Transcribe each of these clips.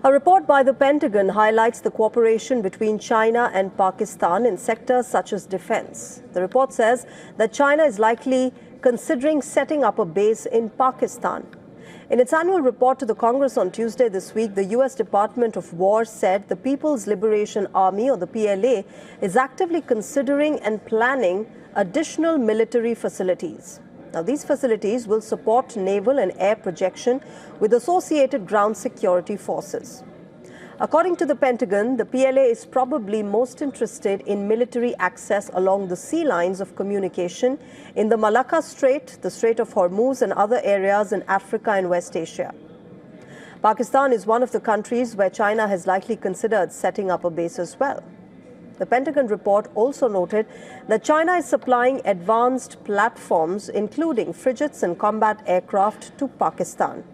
A report by the Pentagon highlights the cooperation between China and Pakistan in sectors such as defense. The report says that China is likely considering setting up a base in Pakistan. In its annual report to the Congress on Tuesday this week, the U.S. Department of War said the People's Liberation Army, or the PLA, is actively considering and planning additional military facilities. Now, these facilities will support naval and air projection with associated ground security forces. According to the Pentagon, the PLA is probably most interested in military access along the sea lines of communication in the Malacca Strait, the Strait of Hormuz, and other areas in Africa and West Asia. Pakistan is one of the countries where China has likely considered setting up a base as well. The Pentagon report also noted that China is supplying advanced platforms, including frigates and combat aircraft, to Pakistan.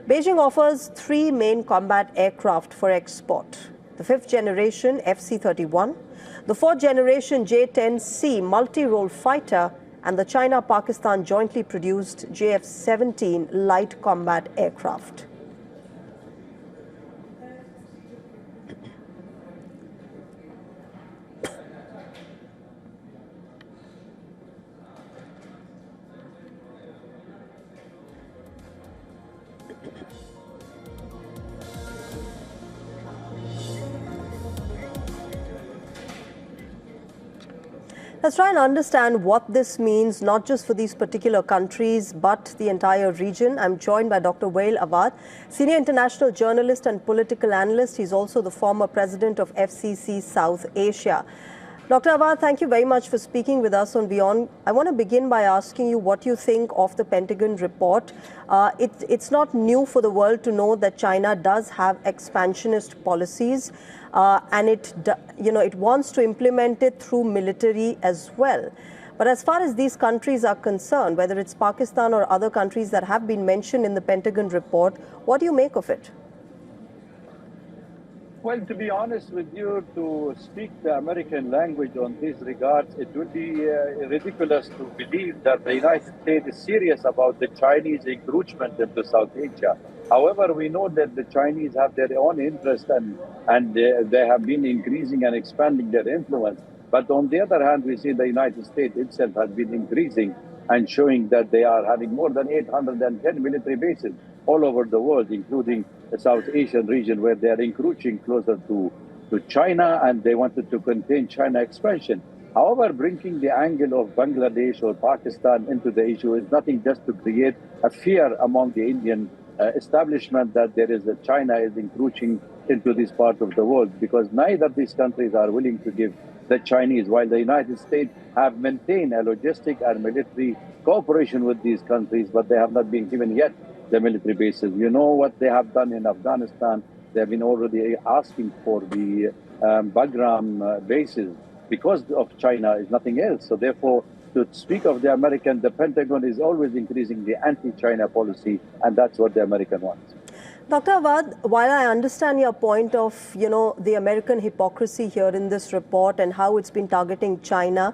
Beijing offers 3 main combat aircraft for export: the 5th generation FC-31, the 4th generation J-10C multi-role fighter, and the China-Pakistan jointly produced JF-17 light combat aircraft. Let's try and understand what this means, not just for these particular countries, but the entire region. I'm joined by Dr. Wael Awad, senior international journalist and political analyst. He's also the former president of FCC South Asia. Dr. Awad, thank you very much for speaking with us on WION. I want to begin by asking you what you think of the Pentagon report. It's not new for the world to know that China does have expansionist policies, and it wants to implement it through military as well. But as far as these countries are concerned, whether it's Pakistan or other countries that have been mentioned in the Pentagon report, what do you make of it? Well, to be honest with you, to speak the American language on these regards, it would be ridiculous to believe that the United States is serious about the Chinese encroachment into South Asia. However, we know that the Chinese have their own interest and they have been increasing and expanding their influence. But on the other hand, we see the United States itself has been increasing and showing that they are having more than 810 military bases all over the world, including the South Asian region, where they are encroaching closer to China, and they wanted to contain China expansion. However, bringing the angle of Bangladesh or Pakistan into the issue is nothing just to create a fear among the Indian establishment that China is encroaching into this part of the world, because neither of these countries are willing to give the Chinese, while the United States have maintained a logistic and military cooperation with these countries, but they have not been given yet the military bases. You know what they have done in Afghanistan. They have been already asking for the Bagram bases because of China is nothing else. So therefore, to speak of the Pentagon is always increasing the anti-China policy, and that's what the American wants. Dr. Awad, while I understand your point of, the American hypocrisy here in this report and how it's been targeting China,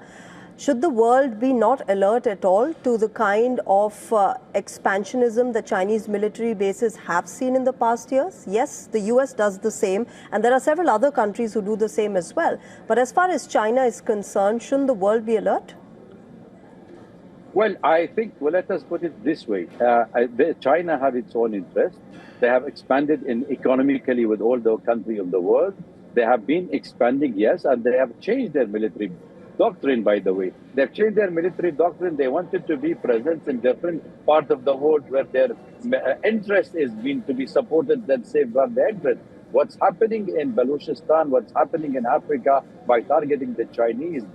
should the world be not alert at all to the kind of expansionism that Chinese military bases have seen in the past years? Yes, the US does the same, and there are several other countries who do the same as well. But as far as China is concerned, shouldn't the world be alert? Well, I think, let us put it this way. China have its own interest. They have expanded economically with all the countries of the world. They have been expanding, yes, and they have changed their military doctrine, by the way. They've changed their military doctrine. They wanted to be present in different parts of the world where their interest is being to be supported and safeguard their interest. What's happening in Balochistan, what's happening in Africa by targeting the Chinese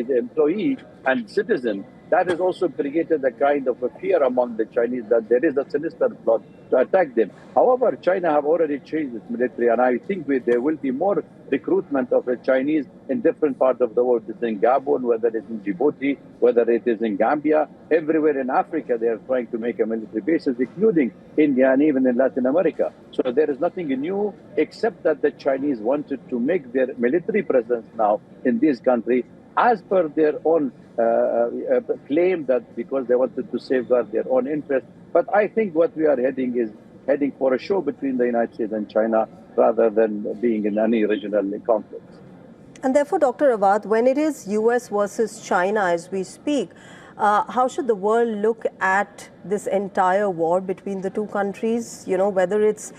employee and citizen, that has also created a kind of a fear among the Chinese that there is a sinister plot to attack them. However, China have already changed its military, and I think there will be more recruitment of the Chinese in different parts of the world. It's in Gabon, whether it's in Djibouti, whether it is in Gambia, everywhere in Africa they are trying to make a military bases, including India and even in Latin America. So there is nothing new except that the Chinese wanted to make their military presence now in this country as per their own claim, that because they wanted to safeguard their own interests. But I think what we are heading is heading for a show between the United States and China rather than being in any regional conflict. And therefore, Dr. Awad, when it is US versus China as we speak, how should the world look at this entire war between the two countries? You know, whether it's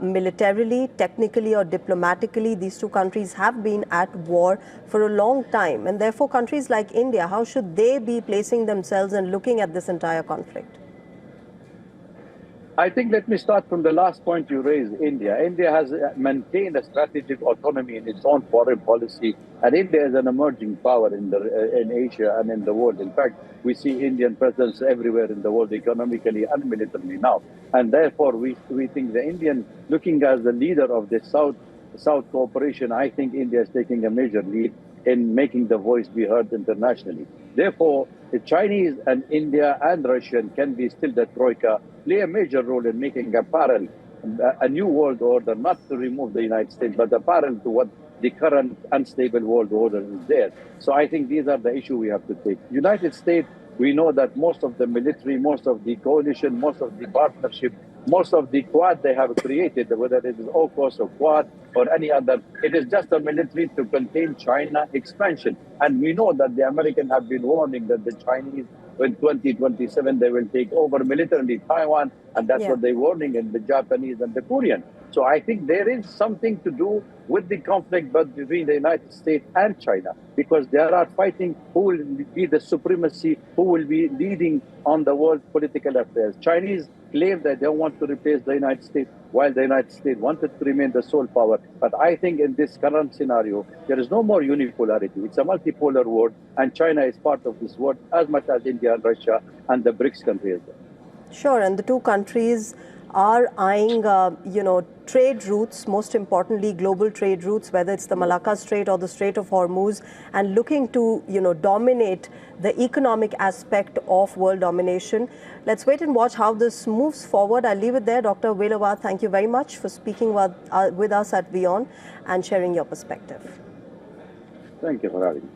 militarily, technically or diplomatically, these two countries have been at war for a long time. And therefore, countries like India, how should they be placing themselves and looking at this entire conflict? I think let me start from the last point you raised, India. India has maintained a strategic autonomy in its own foreign policy, and India is an emerging power in Asia and in the world. In fact, we see Indian presence everywhere in the world, economically and militarily now. And therefore, we think the Indian, looking as the leader of the South cooperation, I think India is taking a major lead in making the voice be heard internationally. Therefore, the Chinese and India and Russian can be still the troika, play a major role in making a new world order, not to remove the United States, but a parallel to what the current unstable world order is there. So I think these are the issues we have to take. United States, we know that most of the military, most of the coalition, most of the partnership, most of the Quad they have created, whether it is AUKUS or Quad or any other, it is just a military to contain China expansion. And we know that the Americans have been warning that the Chinese, in 2027, they will take over militarily Taiwan, and that's what they're warning, and the Japanese and the Korean. So I think there is something to do with the conflict but between the United States and China, because they are fighting who will be the supremacy, who will be leading on the world political affairs. Chinese claim that they want to replace the United States, while the United States wanted to remain the sole power. But I think in this current scenario, there is no more unipolarity. It's a multipolar world, and China is part of this world as much as India and Russia and the BRICS countries. Sure, and the two countries are eyeing, trade routes, most importantly, global trade routes, whether it's the Malacca Strait or the Strait of Hormuz, and looking to, dominate the economic aspect of world domination. Let's wait and watch how this moves forward. I'll leave it there. Dr. Awad, thank you very much for speaking with us at WION and sharing your perspective. Thank you for having me.